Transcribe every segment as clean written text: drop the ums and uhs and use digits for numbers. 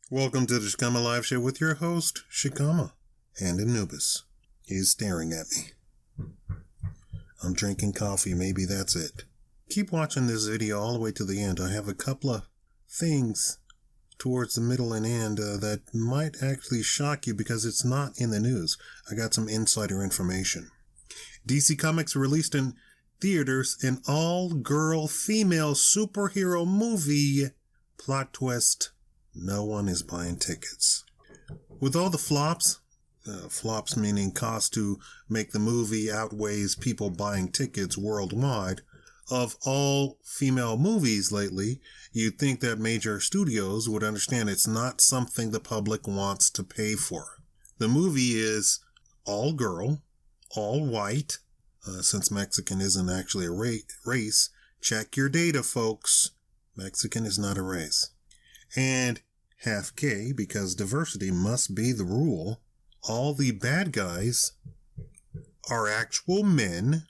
Welcome to the Shakaama Live Show with your host, Shakaama. And Anubis. He's staring at me. I'm drinking coffee, maybe that's it. Keep watching this video all the way to the end. I have a couple of things towards the middle and end that might actually shock you because it's not in the news. I got some insider information. DC Comics released in theaters an all-girl female superhero movie. Plot twist. No one is buying tickets. With all the flops meaning cost to make the movie outweighs people buying tickets worldwide, of all female movies lately, you'd think that major studios would understand it's not something the public wants to pay for. The movie is all girl, all white, since Mexican isn't actually a race. Check your data, folks. Mexican is not a race. And half gay, because diversity must be the rule. All the bad guys are actual men.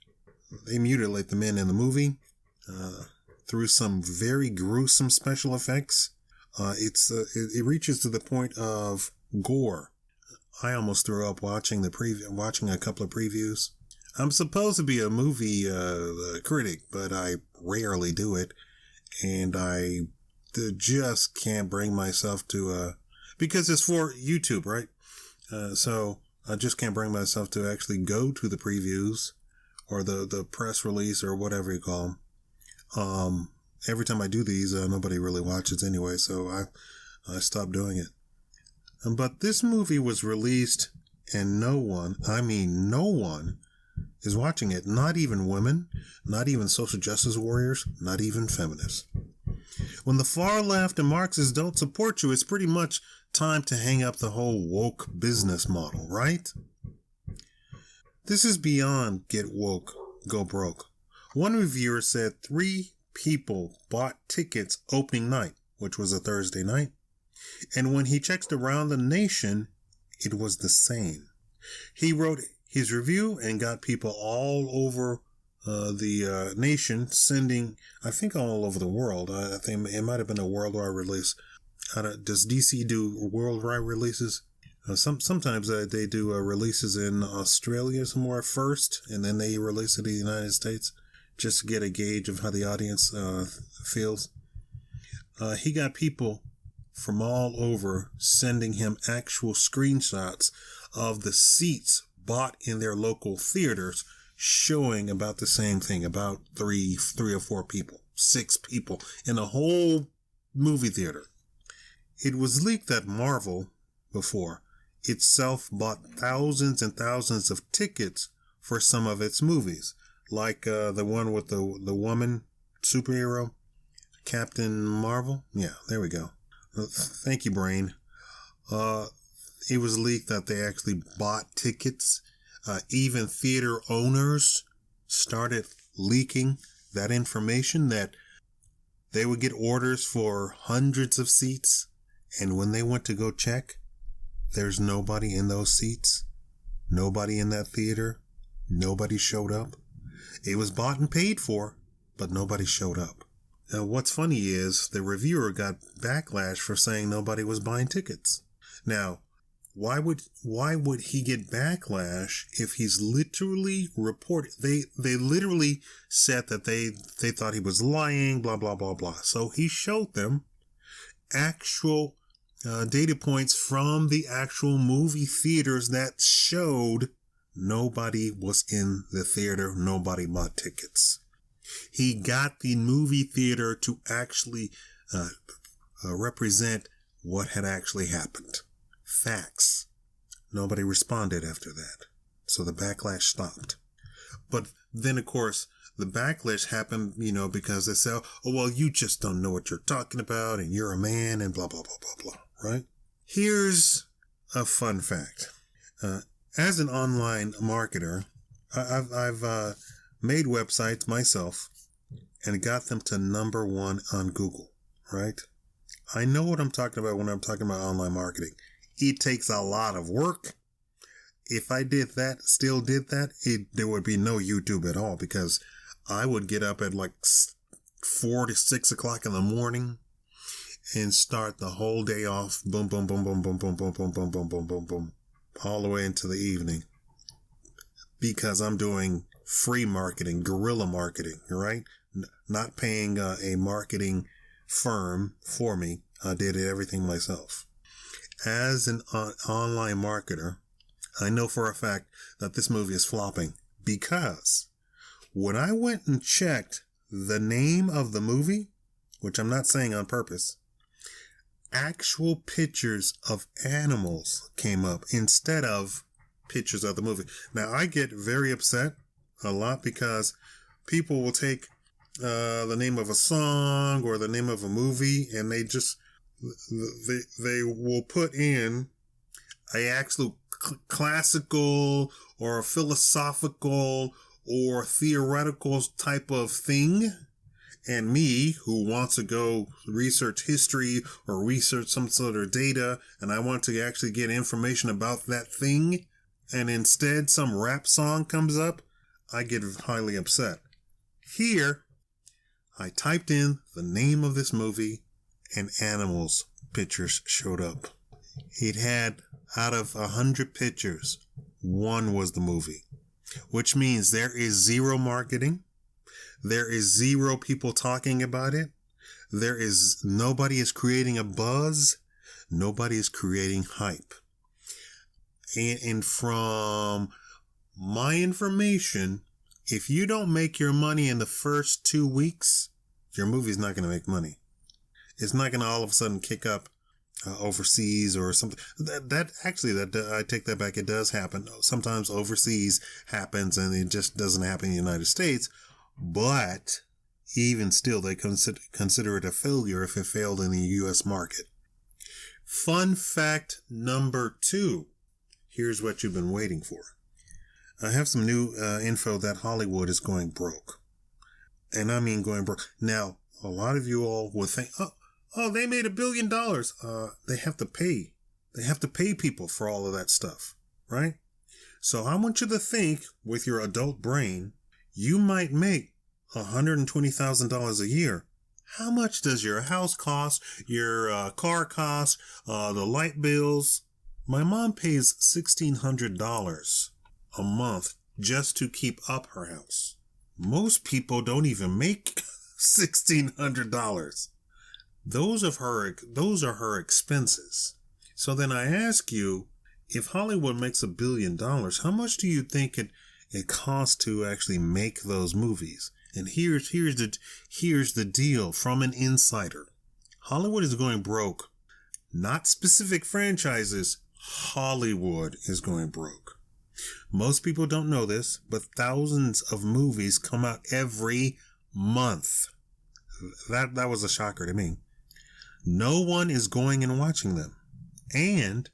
They mutilate the men in the movie through some very gruesome special effects. It reaches to the point of gore. I almost threw up watching a couple of previews. I'm supposed to be a movie critic, but I rarely do it, and I just can't bring myself to because it's for YouTube, right? So I just can't bring myself to actually go to the previews or the press release or whatever you call them. Every time I do these, nobody really watches anyway, so I stopped doing it. But this movie was released and no one is watching it. Not even women, not even social justice warriors, not even feminists. When the far left and Marxists don't support you, it's pretty much time to hang up the whole woke business model, right? This is beyond get woke, go broke. One reviewer said 3 people bought tickets opening night, which was a Thursday night, and when he checked around the nation, it was the same. He wrote his review and got people all over the nation sending, I think all over the world. I think it might have been a worldwide release. Does DC do worldwide releases? Sometimes they do releases in Australia somewhere first, and then they release it in the United States, just to get a gauge of how the audience feels. He got people from all over sending him actual screenshots of the seats bought in their local theaters, showing about the same thing, about three or four people, 6 people in a whole movie theater. It was leaked that Marvel, before, itself bought thousands and thousands of tickets for some of its movies, like the one with the woman superhero, Captain Marvel. Yeah, there we go. Thank you, brain. It was leaked that they actually bought tickets. Even theater owners started leaking that information, that they would get orders for hundreds of seats, and when they went to go check, there's nobody in those seats, nobody in that theater, nobody showed up. It was bought and paid for, but nobody showed up. Now, what's funny is the reviewer got backlash for saying nobody was buying tickets. Now, why would he get backlash if he's literally reported? They literally said that they thought he was lying, blah, blah, blah, blah. So he showed them actual data points from the actual movie theaters that showed nobody was in the theater, nobody bought tickets. He got the movie theater to actually represent what had actually happened. Facts. Nobody responded after that. So the backlash stopped. But then, of course, the backlash happened, because they said, oh, well, you just don't know what you're talking about, and you're a man, and blah, blah, blah, blah, blah, right? Here's a fun fact. As an online marketer, I've made websites myself and got them to number 1 on Google, right? I know what I'm talking about when I'm talking about online marketing. It takes a lot of work. If I still did that, there would be no YouTube at all, because I would get up at like 4 to 6 o'clock in the morning and start the whole day off, boom, boom, boom, boom, boom, boom, boom, boom, boom, boom, boom, boom, boom, all the way into the evening, because I'm doing free marketing, guerrilla marketing, right? Not paying a marketing firm for me. I did everything myself. As an online marketer, I know for a fact that this movie is flopping, because when I went and checked the name of the movie, which I'm not saying on purpose, actual pictures of animals came up instead of pictures of the movie. Now, I get very upset a lot because people will take the name of a song or the name of a movie, and they will put in a actual classical or a philosophical or theoretical type of thing. And me, who wants to go research history or research some sort of data, and I want to actually get information about that thing, and instead some rap song comes up, I get highly upset. Here, I typed in the name of this movie, and animals pictures showed up. It had, out of 100 pictures, one was the movie, which means there is zero marketing. There is zero people talking about it. Nobody is creating a buzz. Nobody is creating hype. And from my information, if you don't make your money in the first 2 weeks, your movie's not going to make money. It's not going to all of a sudden kick up overseas or something. I take that back. It does happen. Sometimes overseas happens and it just doesn't happen in the United States. But even still, they consider it a failure if it failed in the U.S. market. Fun fact number 2. Here's what you've been waiting for. I have some new info that Hollywood is going broke. And I mean going broke. Now, a lot of you all would think, oh, they made $1 billion. They have to pay. They have to pay people for all of that stuff, right? So I want you to think with your adult brain, you might make $120,000 a year. How much does your house cost? Your car cost? The light bills? My mom pays $1,600 a month just to keep up her house. Most people don't even make $1,600. Those are her expenses. So then I ask you, if Hollywood makes $1 billion, how much do you think it costs to actually make those movies? And here's the deal from an insider. Hollywood is going broke. Not specific franchises. Hollywood is going broke. Most people don't know this, but thousands of movies come out every month. That was a shocker to me. No one is going and watching them. And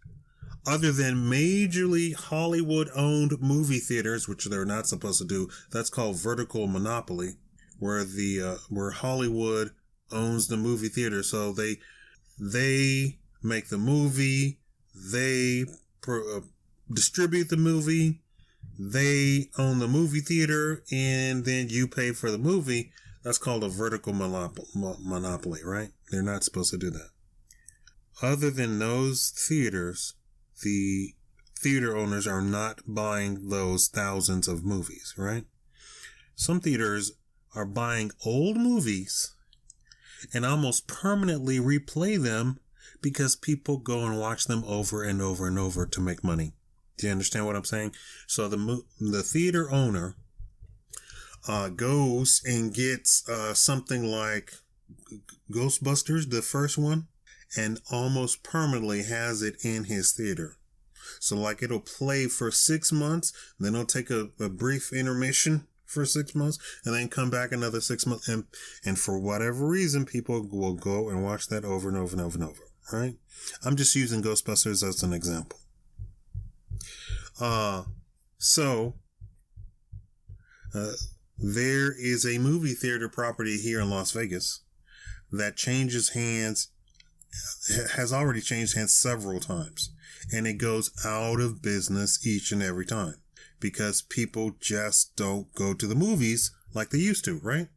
other than majorly Hollywood-owned movie theaters, which they're not supposed to do, that's called vertical monopoly, where Hollywood owns the movie theater. So they make the movie, they distribute the movie, they own the movie theater, and then you pay for the movie. That's called a vertical monopoly, right? They're not supposed to do that. Other than those theaters, the theater owners are not buying those thousands of movies, right? Some theaters are buying old movies and almost permanently replay them because people go and watch them over and over and over to make money. Do you understand what I'm saying? So the theater owner goes and gets something like Ghostbusters, the first one, and almost permanently has it in his theater. So like it'll play for 6 months, then it'll take a brief intermission for 6 months, and then come back another 6 months. And for whatever reason, people will go and watch that over and over and over and over, right? I'm just using Ghostbusters as an example. There is a movie theater property here in Las Vegas that has already changed hands several times, and it goes out of business each and every time because people just don't go to the movies like they used to, right?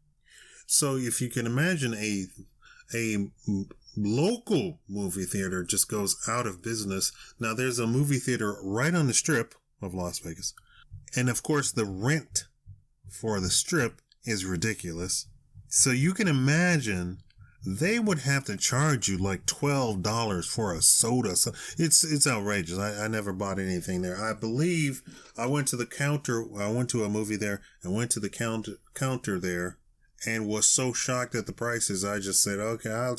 So if you can imagine a local movie theater just goes out of business. Now, there's a movie theater right on the strip of Las Vegas. And of course, the rent for the strip is ridiculous. So you can imagine they would have to charge you like $12 for a soda. So it's outrageous. I never bought anything there. I believe I went to the counter. I went to a movie there and went to the counter there and was so shocked at the prices. I just said, okay,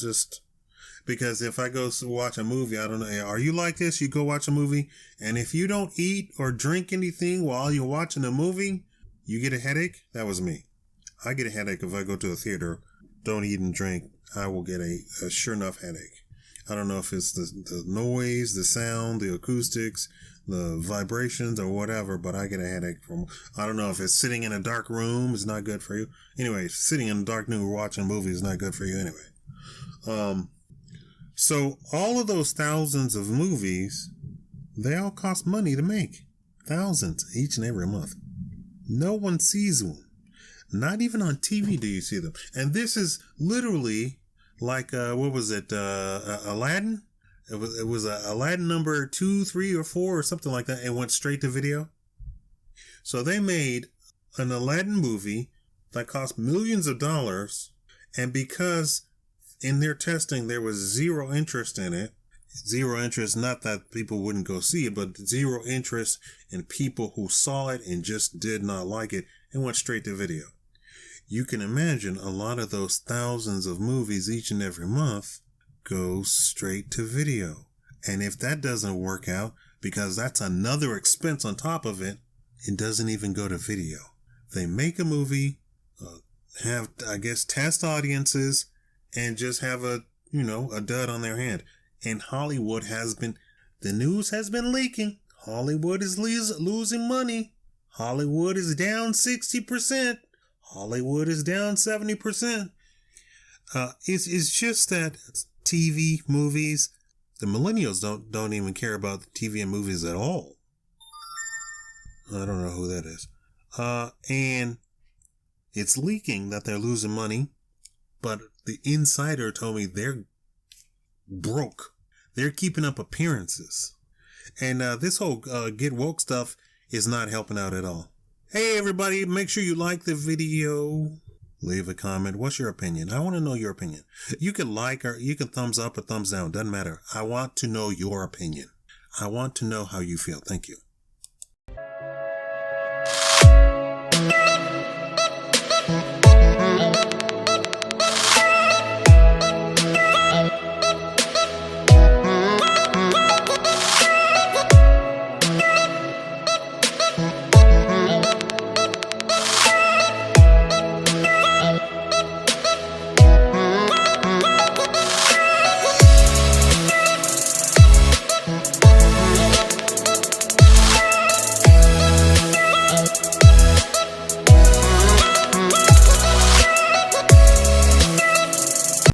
because if I go watch a movie, I don't know. Are you like this? You go watch a movie, and if you don't eat or drink anything while you're watching a movie, you get a headache? That was me. I get a headache if I go to a theater, don't eat and drink. I will get a sure enough headache. I don't know if it's the noise, the sound, the acoustics, the vibrations, or whatever, but I get a headache I don't know if it's sitting in a dark room is not good for you. Anyway, sitting in a dark room watching a movie is not good for you anyway. So all of those thousands of movies, they all cost money to make. Thousands each and every month. No one sees one. Not even on TV do you see them. And this is literally like, what was it? Aladdin? It was Aladdin number 2, 3, or 4 or something like that. And went straight to video. So they made an Aladdin movie that cost millions of dollars. And because in their testing, there was zero interest in it. Zero interest, not that people wouldn't go see it, but zero interest in people who saw it and just did not like it and went straight to video. You can imagine a lot of those thousands of movies each and every month go straight to video. And if that doesn't work out, because that's another expense on top of it, it doesn't even go to video. They make a movie, have, I guess, test audiences, and just have a dud on their hand. And Hollywood the news has been leaking. Hollywood is losing money. Hollywood is down 60%. Hollywood is down 70%. It's just that TV, movies, the millennials don't even care about TV and movies at all. I don't know who that is. And it's leaking that they're losing money, but the insider told me they're broke. They're keeping up appearances. And this whole get woke stuff is not helping out at all. Hey, everybody, make sure you like the video. Leave a comment. What's your opinion? I want to know your opinion. You can like or you can thumbs up or thumbs down. Doesn't matter. I want to know your opinion. I want to know how you feel. Thank you.